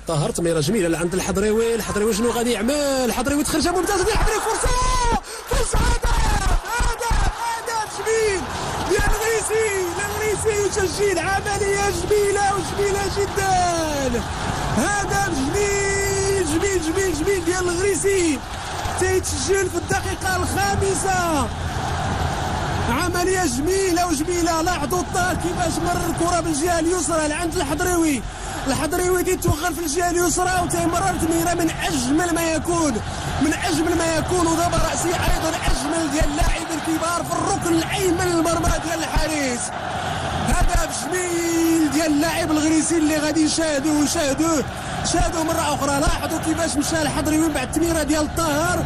طاهر تمريره جميله لعند الحضريوي شنو غادي يعمل؟ الحضريوي تخرجها ممتازه ديال الحضريوي، فرصه هدف جميل ديال الغريسي يسجل عمليه جميله جدا. هدف جميل ديال الغريسي تيتسجل في الدقيقه الخامسه. عمليه جميله. لاحظوا الطار كيفاش مرر الكره بالجهه اليسرى لعند الحضريوي تيتوغل في الجهه اليسرى وتيمرر تمريره من اجمل ما يكون وضربه راسيه ايضا اجمل ديال اللاعبين الكبار في الركن الايمن للمرمى ديال الحارس. هدف جميل ديال اللاعب الغريسي اللي غادي يشاهدوه مره اخرى. لاحظوا كيفاش مشى الحضريوي بعد التمريره ديال الطاهر،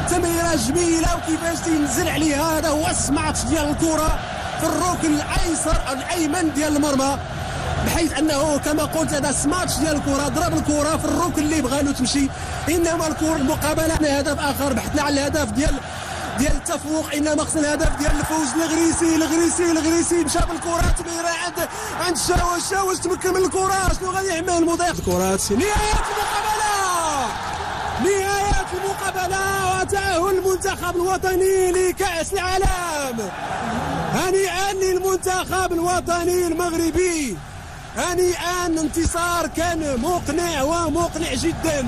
تمريره جميله وكيفاش تينزل عليها. هذا هو السماتش ديال الكره في الركن الايسر الايمن ديال المرمى، بحيث انه كما قلت هذا سماتش ديال الكره، ضرب الكره في الركن اللي بغا له تمشي. انما الكره المقابله هدف اخر، بحثنا على الهدف ديال التفوق، انما خص الهدف ديال الفوز. الغريسي مشى بالكره تمريره عند الشاوش تمكن من الكره. شنو غادي يعمل المضيف؟ الكرات نهاية المقابلة وتأهل المنتخب الوطني لكأس العالم. هنيئا للمنتخب الوطني المغربي، هنيئا، انتصار كان مقنع جدا.